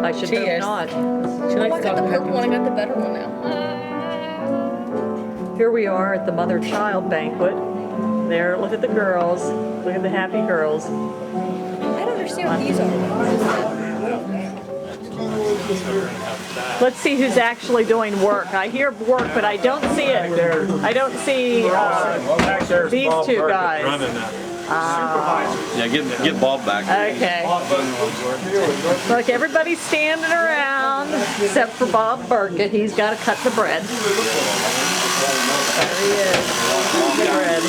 I should She hope is. not. She Oh, I likes got the talking purple one. I about got the better one now. Here we are at the mother-child banquet. There, look at the girls. Look at the happy girls. I don't understand what these are. Let's see who's actually doing work. I hear work, but I don't see it. I don't see these two guys. Running that. Yeah, get Bob back. Okay. Look, everybody's standing around except for Bob Banquet. He's got to cut the bread. There he is. The bread.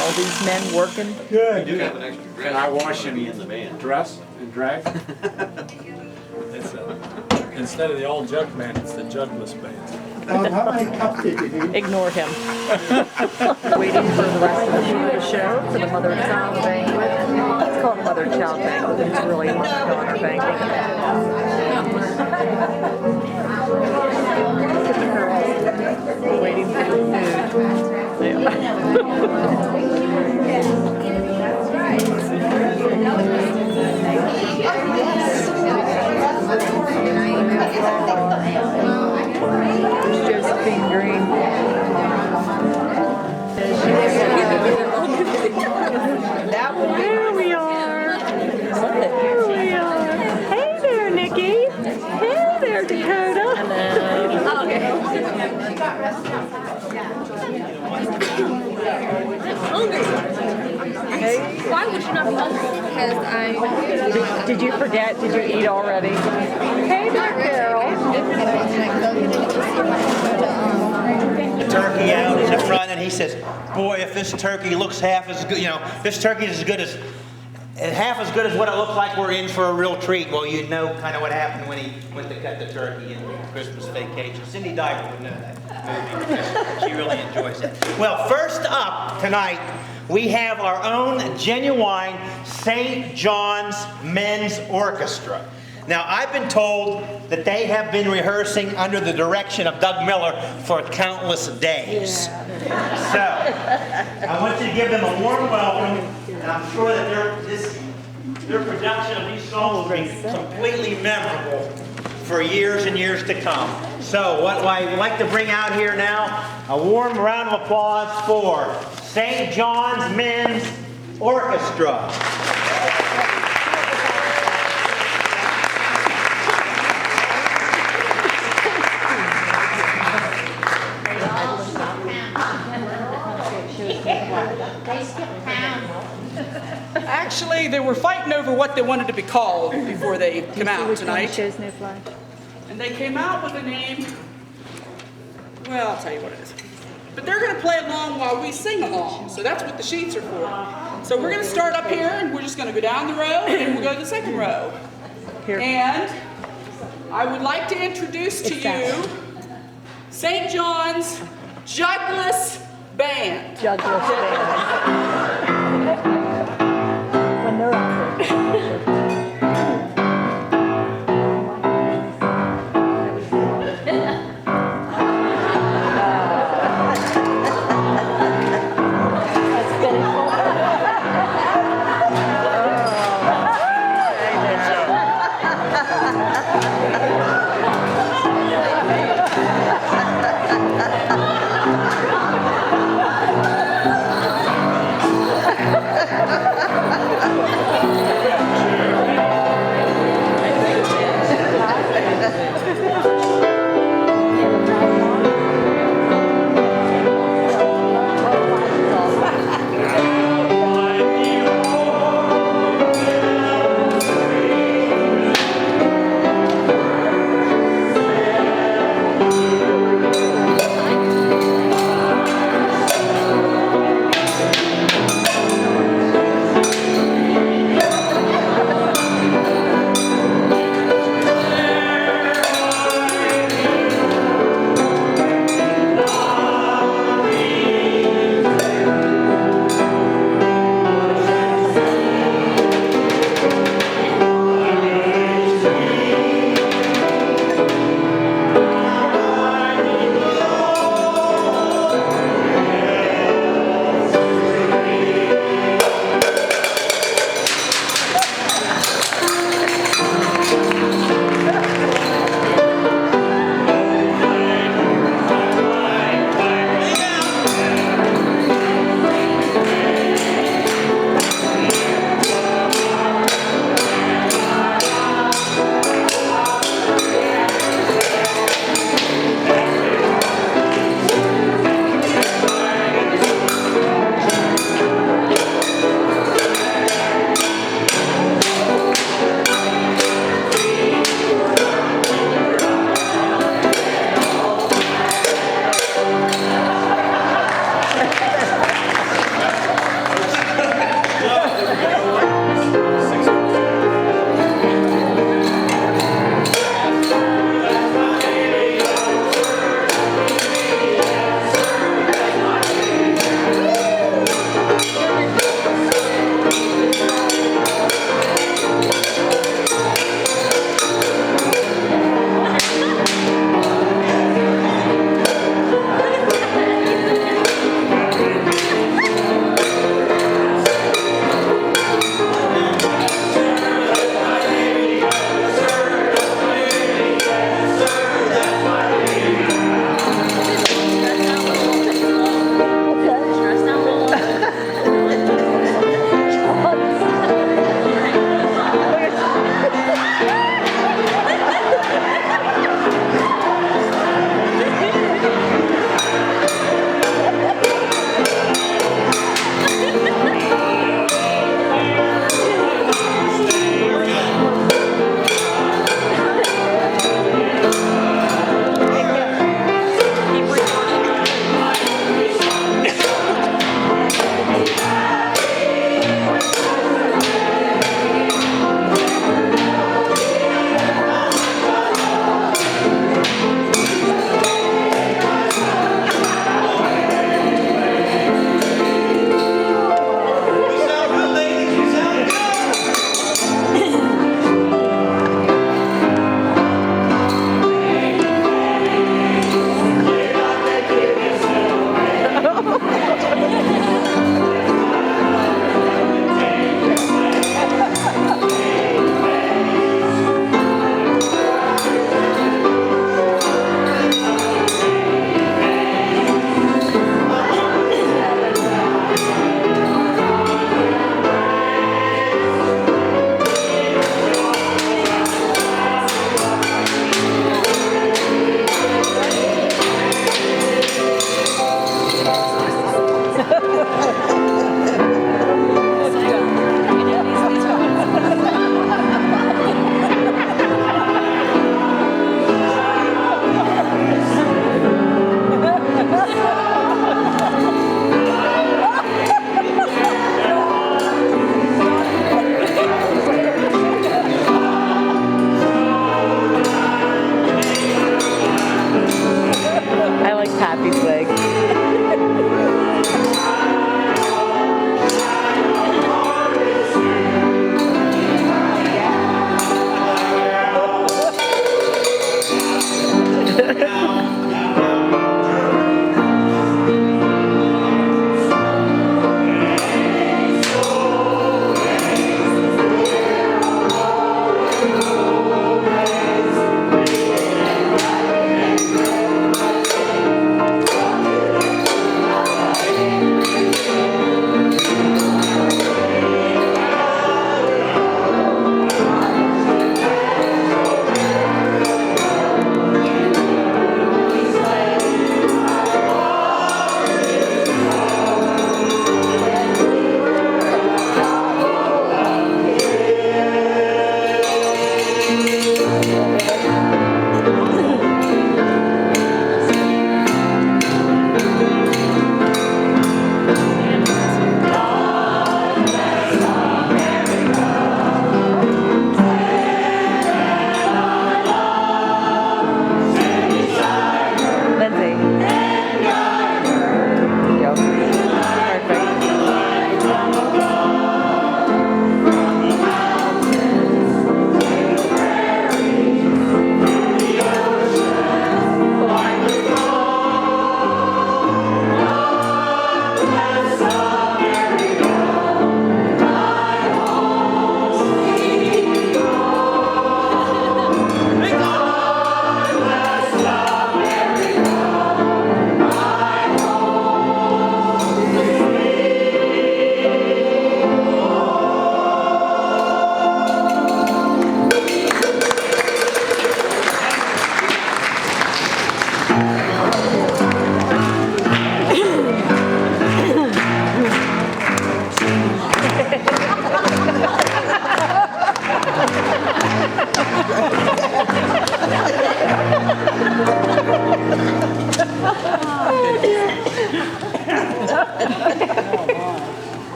All these men working. Good. Can I wash and dress and drag? Instead of the old jug man, it's the jugless band. How many cups did you need? Ignore him. Waiting for the rest of the show for the mother and child banquet. It's called mother and child banquet, but it's really mother-daughter banquet. Look at the girls waiting for the food. Josephine Green. There we are. There we are. Hey there, Nikki. Hey there, Dakota. Oh, okay. I'm hungry. Hey. Why would you not be hungry? Because Did you forget? Did you eat already? Hey there, Carol. The turkey out in the front, and he says, "Boy, if this turkey looks half as good, this turkey is half as good as what it looks like, we're in for a real treat." Well, you know kind of what happened when he went to cut the turkey in Christmas Vacation. Cindy Diver would know that movie because she really enjoys it. Well, first up tonight, we have our own genuine St. John's Men's Orchestra. Now, I've been told that they have been rehearsing under the direction of Doug Miller for countless days. So, I want you to give them a warm welcome, and I'm sure that their production of these songs will be completely memorable for years and years to come. So, what I'd like to bring out here now, a warm round of applause for St. John's Men's Orchestra. Actually, they were fighting over what they wanted to be called before they came out tonight. And they came out with a name, well, I'll tell you what it is. But they're going to play along while we sing along, so that's what the sheets are for. So we're going to start up here, and we're just going to go down the row, and we'll go to the second row. And I would like to introduce to you St. John's Jugless Band. Jugless Band. When they're up there.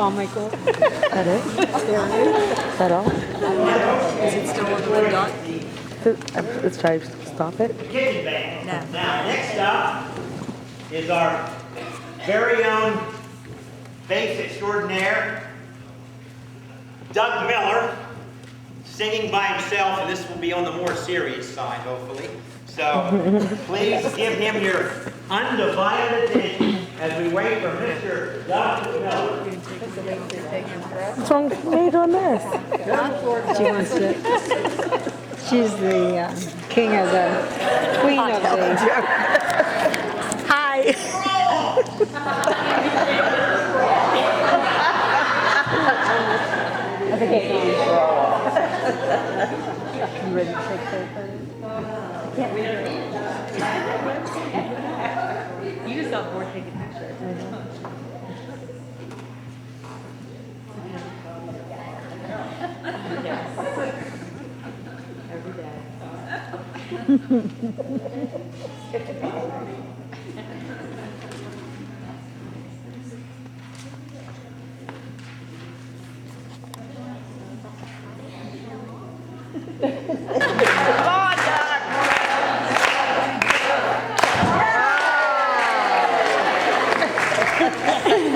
comical. That it? Is that all? Is it still on the red dot? Let's try to stop it. Kitchen band. Now, next up is our very own bass extraordinaire, Doug Miller, singing by himself, and this will be on the more serious side, hopefully. So please give him your undivided attention as we wait for Mr. Doug Miller. What's wrong made on this? She wants to. She's the king of the queen of the. Hi. I think it's on. You ready to take photos? You just got bored taking pictures. Every day.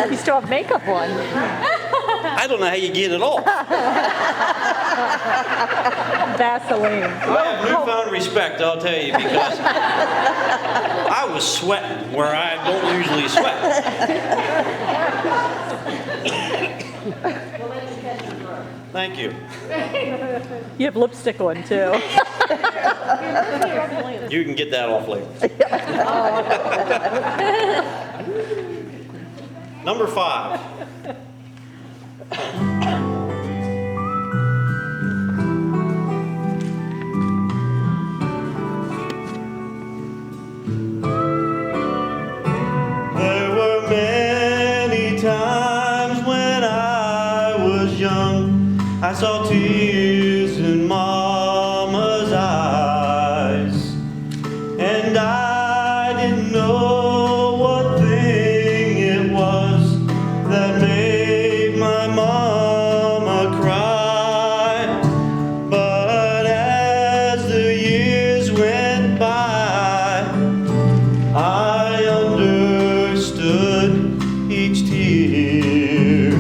You still have makeup on. I don't know how you get it off. Vaseline. I have newfound respect, I'll tell you, because I was sweating where I don't usually sweat. Thank you. You have lipstick on too. You can get that off later. Number 5. There were many times when I was young, I saw tears in Mama's eyes, and I didn't know what thing it was that made my mama cry. But as the years went by, I understood each tear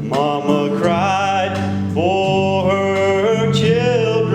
Mama cried for her children.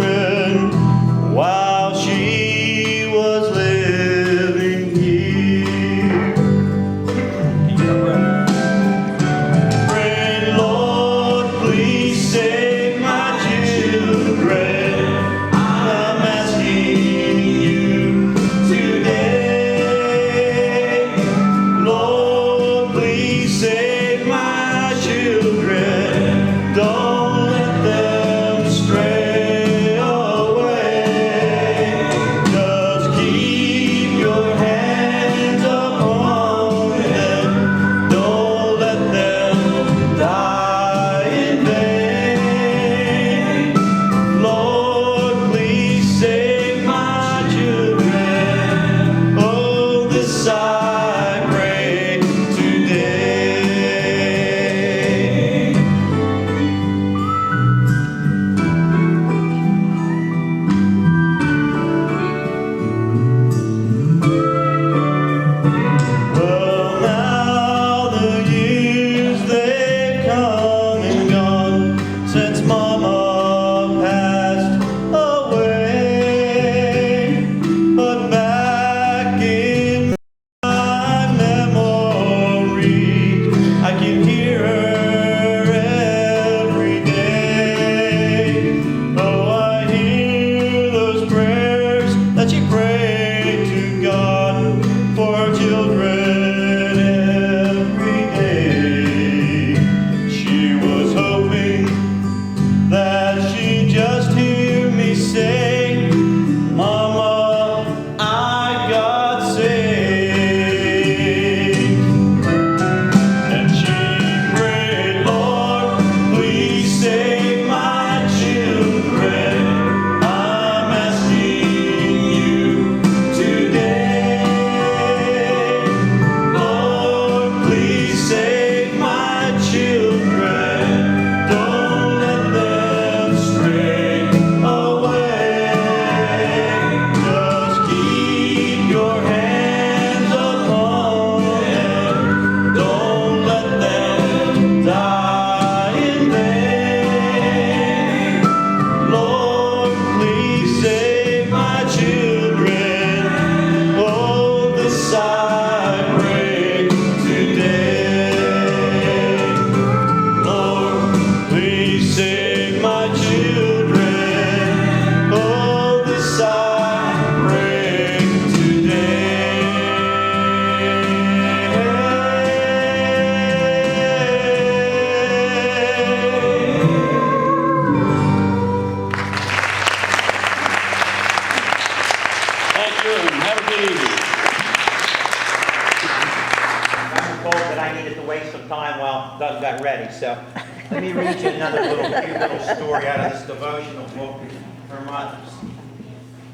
Let me read you another cute little story out of this devotional book for mothers.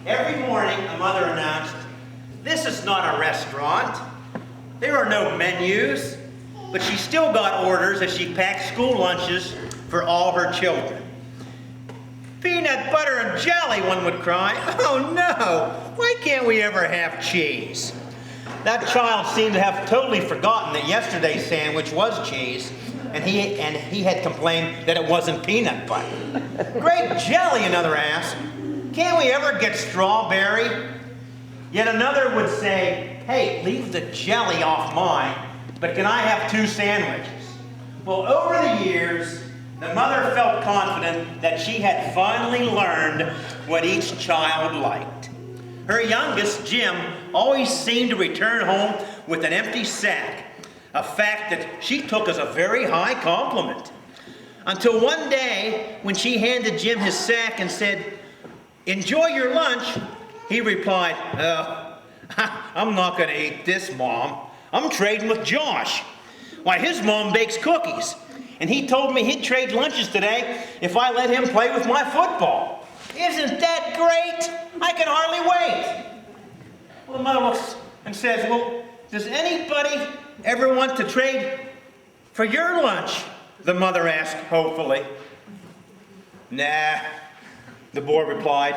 Every morning, a mother announced, "This is not a restaurant. There are no menus." But she still got orders as she packed school lunches for all her children. "Peanut butter and jelly," one would cry. "Oh no, why can't we ever have cheese?" That child seemed to have totally forgotten that yesterday's sandwich was cheese, and he had complained that it wasn't peanut butter. "Great jelly," another asked. "Can't we ever get strawberry?" Yet another would say, "Hey, leave the jelly off mine, but can I have 2 sandwiches?" Well, over the years, the mother felt confident that she had finally learned what each child liked. Her youngest, Jim, always seemed to return home with an empty sack, a fact that she took as a very high compliment. Until one day, when she handed Jim his sack and said, "Enjoy your lunch," he replied, "I'm not going to eat this, Mom. I'm trading with Josh. Why, his mom bakes cookies, and he told me he'd trade lunches today if I let him play with my football. Isn't that great? I can hardly wait." Well, the mother looks and says, "Well, does anybody ever want to trade for your lunch?" the mother asked hopefully. "Nah," the boy replied.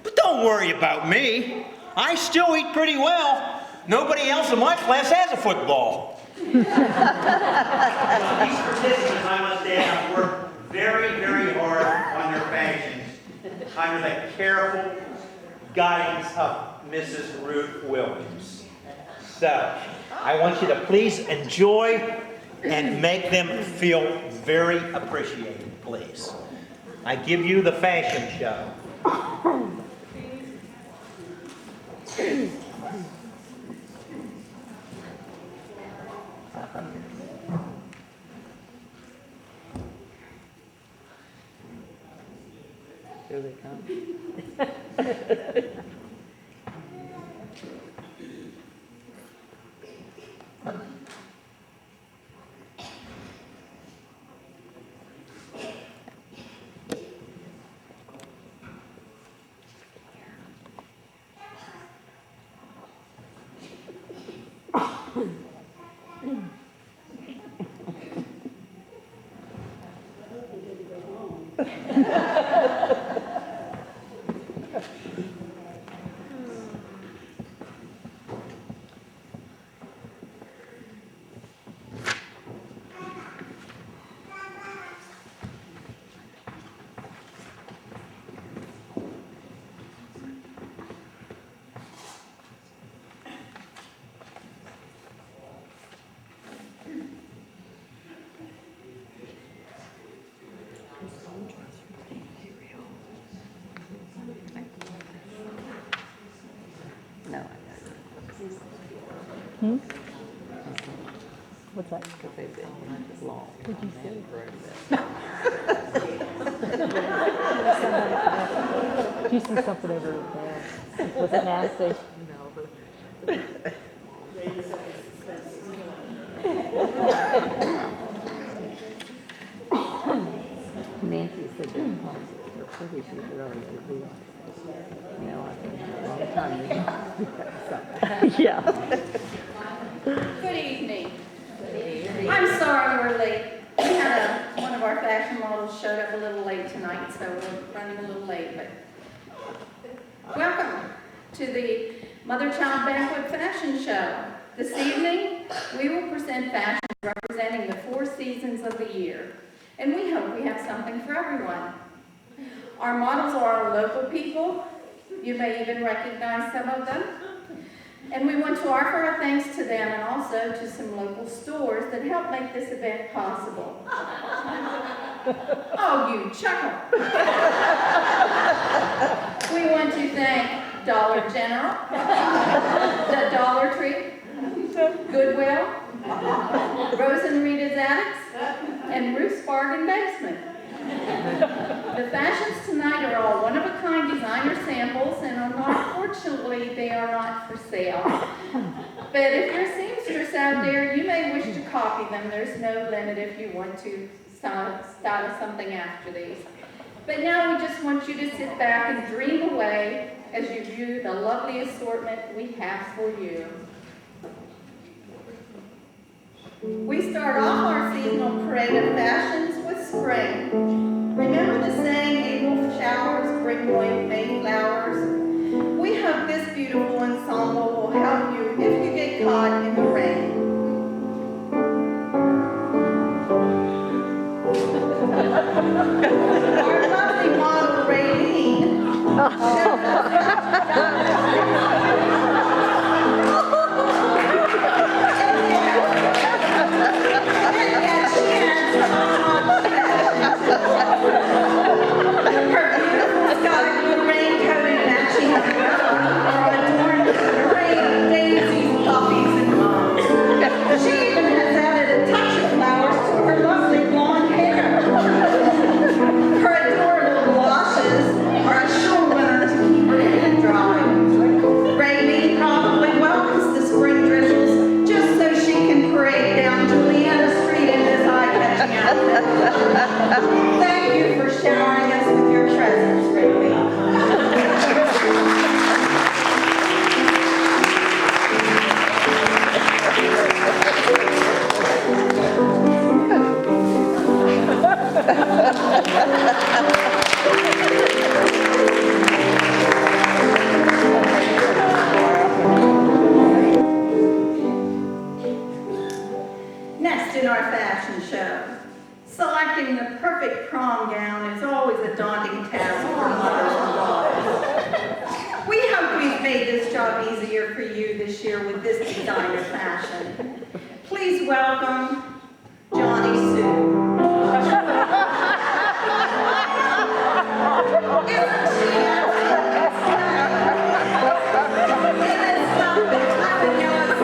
"But don't worry about me. I still eat pretty well. Nobody else in my class has a football." These participants, I must add, have worked very, very hard on their passions under the careful guidance of Mrs. Ruth Williams. So, I want you to please enjoy and make them feel very appreciated, please. I give you the fashion show. Here they come. What's that? Because they've been long. What'd you say? Did you see something over there? Was it nasty? No, but Nancy said that her pretty she could already do it. No, I think anytime you Yeah. Good evening. I'm sorry we're late. We had one of our fashion models showed up a little late tonight, so we're running a little late. But welcome to the Mother-Child Banquet Fashion Show. This evening, we will present fashions representing the 4 seasons of the year. And we hope we have something for everyone. Our models are our local people. You may even recognize some of them. And we want to offer our thanks to them and also to some local stores that help make this event possible. Oh, you chuckle. We want to thank Dollar General, the Dollar Tree, Goodwill, Rose and Rita's Attics, and Ruth's Bargain Basement. The fashions tonight are all one-of-a-kind designer samples, and unfortunately, they are not for sale. But if you're a seamstress out there, you may wish to copy them. There's no limit if you want to start of something after these. But now we just want you to sit back and dream away as you view the lovely assortment we have for you. We start off our seasonal parade of fashions with spring. Remember the saying, April showers bring May flowers? We hope this beautiful ensemble will help you if you get caught in the rain. Our lovely model, Raylene. Her beautiful sky blue raincoat and matching umbrella are adorned with an array of daisies, poppies, and moss. She even has added a touch of flowers to her lovely blonde hair. Her adorable blushes are a sure winner to keep her hair dry. Raylene probably welcomes the spring drizzles just so she can parade down Juliana Street in this eye-catching outfit. Thank you for showering us with your presence, Raylene. Next in our fashion show, selecting the perfect prom gown is always a daunting task for mothers and daughters. We hope we've made this job easier for you this year with this designer fashion. Please welcome Johnny Sue. Isn't she yellow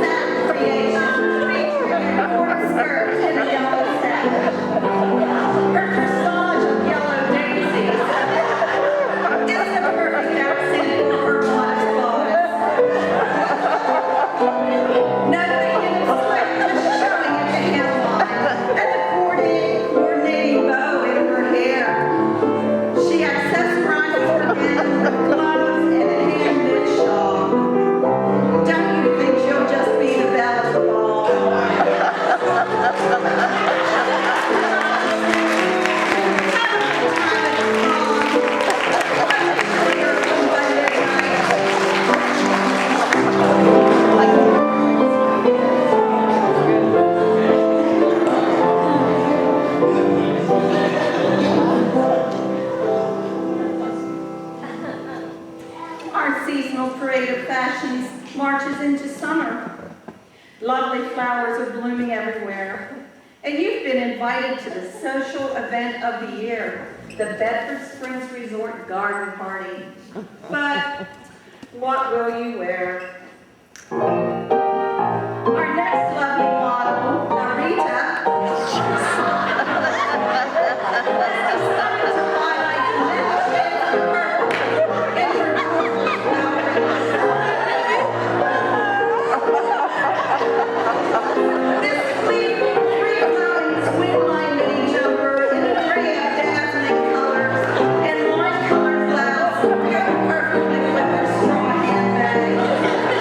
satin creation, featuring a skirt and a yellow satin. Her corsage of yellow daisies is the perfect accent for her modest bodice. Nothing in its sweat just showing at the hemline and the coordinating bow in her hair. She accessorizes her gown with gloves and a hand-knit shawl. Don't you think she'll just be the belle of the ball? Our seasonal parade of fashions marches into summer. Lovely flowers are blooming everywhere. And you've been invited to the social event of the year, the Bedford Springs Resort Garden Party. But what will you wear? Our next lovely model, Larita, has decided to highlight the little shades of purple in her beautiful flowering. This free-flowing swing-line mini jumper in an array of dazzling colors and wine-colored flowers go perfectly with her straw handbag.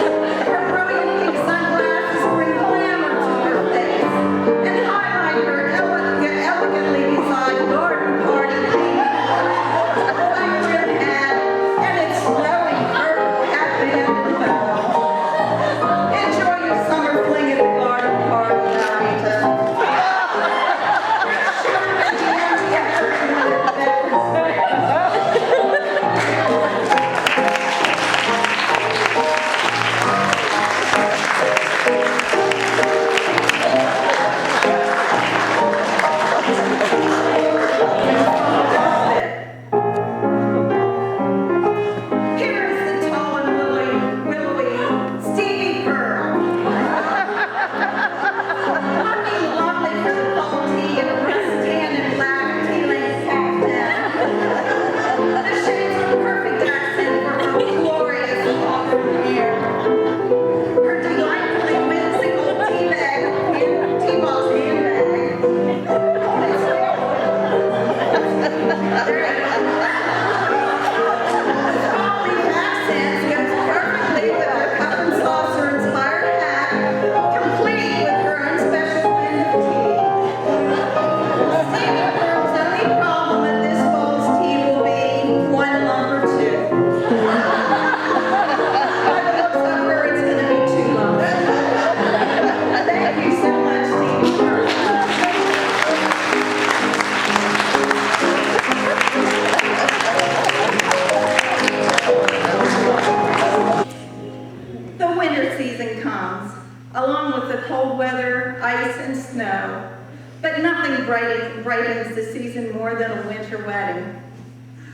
brightens the season more than a winter wedding.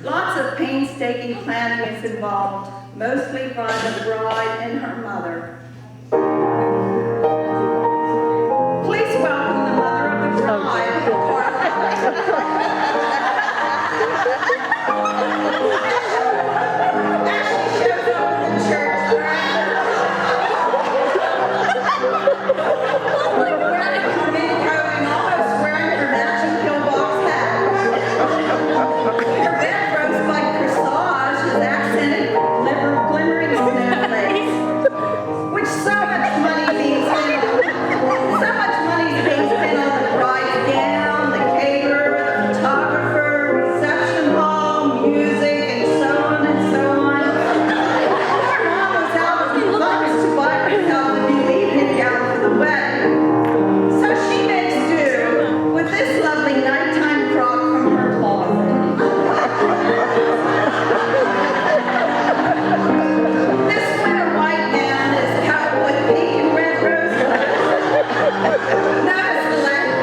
Lots of painstaking planning is involved, mostly by the bride and her mother. Please welcome the mother of the bride, Carla. As she shows up in the church wearing her matching pillbox hat. Her bed rose like corsage is accented with glimmering snowflakes, which so much money being spent on the bride's gown, the caterer, the photographer, reception hall, music, and so on and so on. Her mom was out of funds to buy herself a new evening gown for the wedding, so she makes do with this lovely nighttime frock from her closet. This winter white gown is cut with pink and red roses. Notice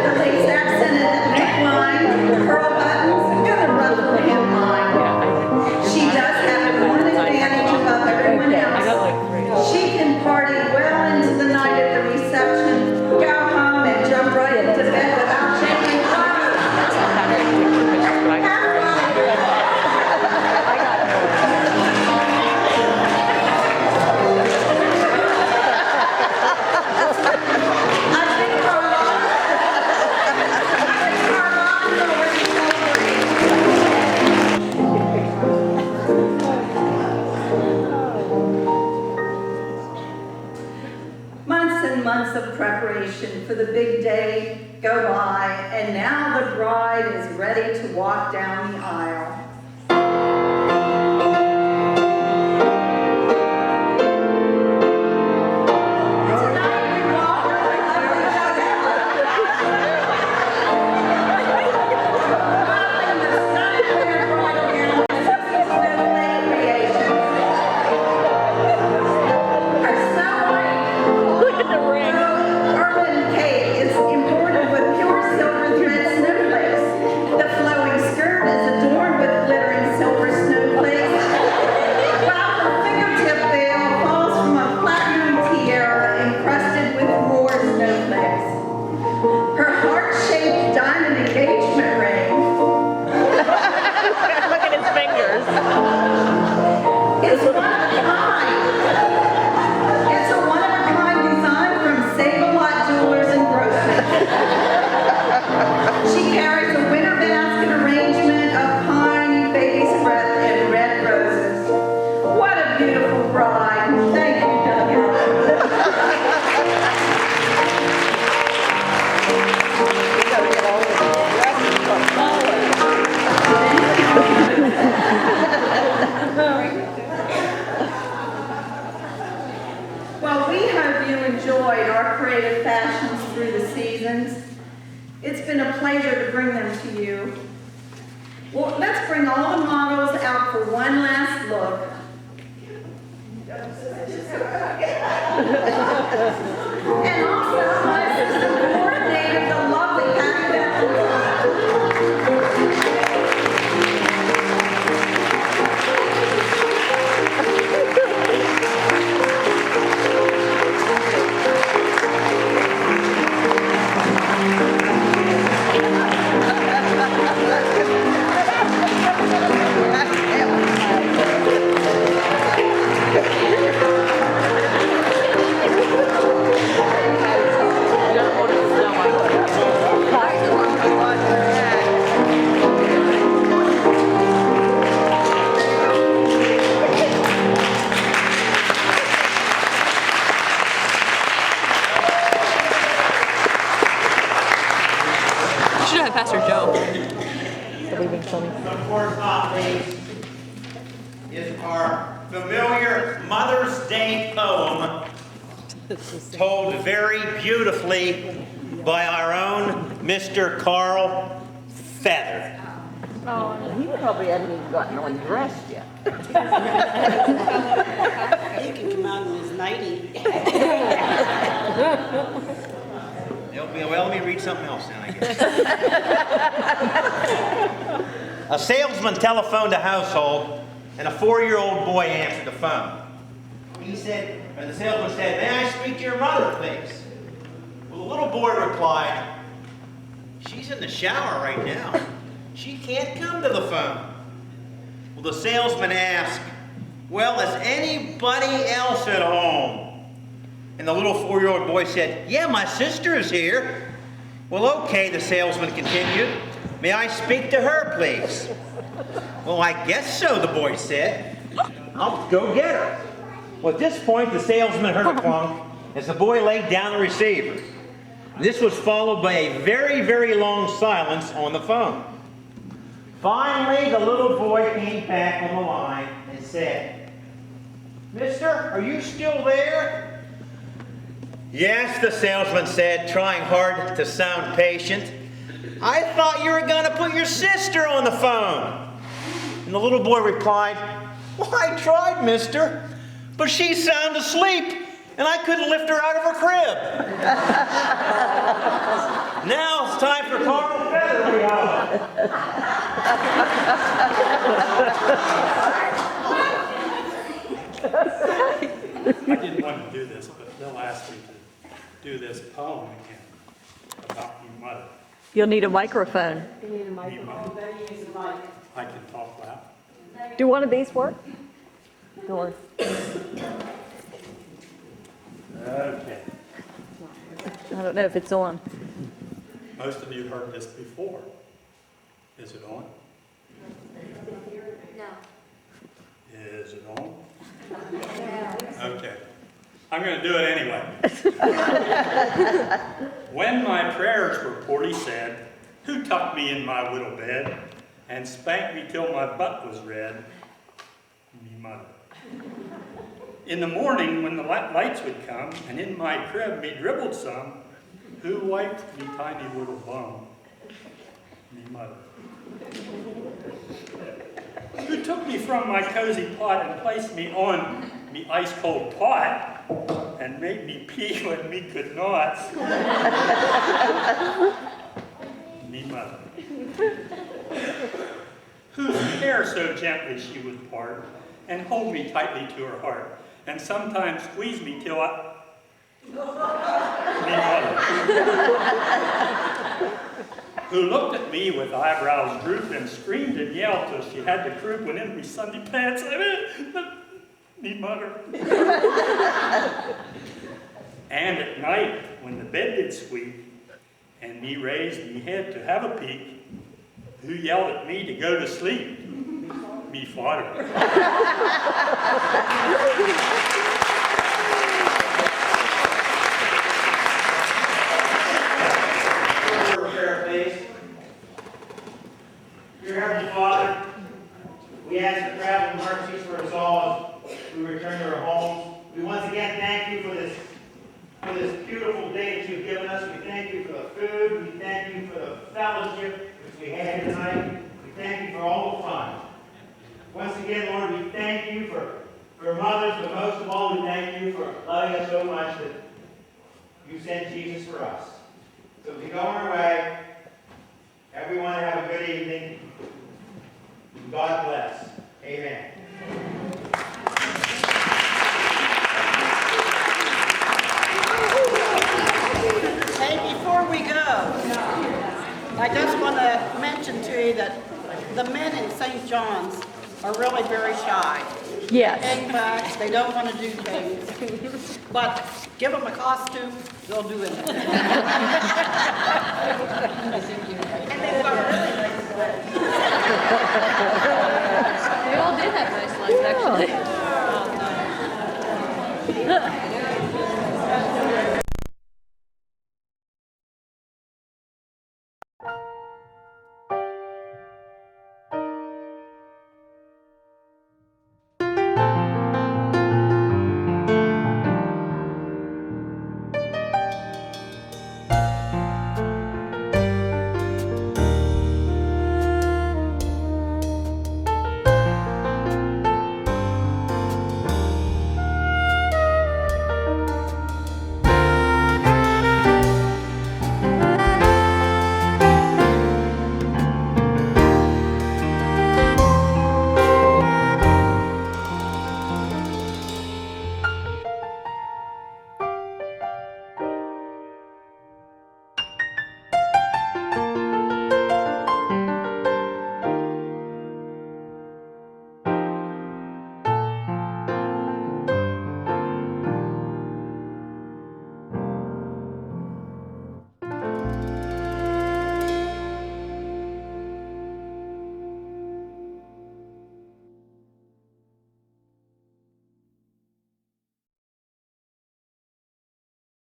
the lace accented neckline, the pearl buttons, and the ruffled hemline. She does have one advantage above everyone else. She can party well into the night at the reception, go home, and jump right into bed without changing clothes. Months and months of preparation for the big day go by, and now the bride is ready to walk down the aisle. Tonight we walk her lovely modeling the stunning winter bridal gown of Susan's snowflake creation. Her snow white urban cape is embroidered with pure silver thread snowflakes. The flowing skirt is adorned with glittering silver snowflakes, while her fingertip veil falls from a platinum tiara encrusted with more snowflakes. Her heart-shaped diamond engagement ring Look at his fingers. is one of a kind. It's a one-of-a-kind design from Save-A-Lot Jewelers and Grocery. She carries a winter basket arrangement of pine, baby's breath, and red roses. What a beautiful bride. Thank you, Well, we hope you enjoyed our creative fashions through the seasons. It's been a pleasure to bring them to you. Well, let's bring all the models out for one last look. And also, my assistant coordinator, the lovely Patty should have Pastor Joe. Of course, not least, is our familiar Mother's Day poem, told very beautifully by our own Mr. Carl Feather. He probably hasn't even gotten undressed yet. He can come out in his nightie. There'll Well, let me read something else then, I guess. A salesman telephoned a household, and a 4-year-old boy answered the phone. He said, and the salesman said, "May I speak to your mother, please?" Well, the little boy replied, "She's in the shower right now. She can't come to the phone." Well, the salesman asked, "Well, is anybody else at home?" And the little 4-year-old boy said, "Yeah, my sister is here." "Well, okay," the salesman continued. "May I speak to her, please?" "Well, I guess so," the boy said. "I'll go get her." Well, at this point, the salesman heard a clunk as the boy laid down the receiver. This was followed by a very, very long silence on the phone. Finally, the little boy came back on the line and said, "Mister, are you still there?" "Yes," the salesman said, trying hard to sound patient. "I thought you were going to put your sister on the phone." And the little boy replied, "Well, I tried, mister, but she's sound asleep, and I couldn't lift her out of her crib." Now it's time for Carl Feather. I didn't want to do this, but Bill asked me to do this poem again about your mother. You'll need a microphone. Your mother. I can talk loud. Do one of these work? Or Okay. I don't know if it's on. Most of you heard this before. Is it on? No. Is it on? Okay. I'm going to do it anyway. When my prayers were poorly said, who tucked me in my little bed and spanked me till my butt was red? Me mother. In the morning when the lights would come and in my crib me dribbled some, who wiped me tiny little bum? Me mother. Who took me from my cozy pot and placed me on me ice cold pot and made me pee when me could not? Me mother. Whose hair so gently she would part and hold me tightly to her heart and sometimes squeeze me till I... Me mother. Who looked at me with eyebrows drooped and screamed and yelled till she had to croup when in me Sunday pants. Me mother. And at night, when the bed did squeak, and me raised me head to have a peek, who yelled at me to go to sleep? Me father. Dear Heavenly Father, we ask for traveling mercies for us all as we return to our homes. We once again thank you for this beautiful day that you've given us. We thank you for the food. We thank you for the fellowship which we had tonight. We thank you for all the fun. Once again, Lord, we thank you for mothers, but most of all, we thank you for loving us so much that you sent Jesus for us. So as we go on our way, everyone have a good evening. God bless. Amen. Hey, before we go, I just want to mention to you that the men in St. John's are really very shy. Yes. Hang back, they don't want to do things. But give them a costume, they'll do anything. And they've got really nice legs. They all did have nice legs, actually. Oh, no.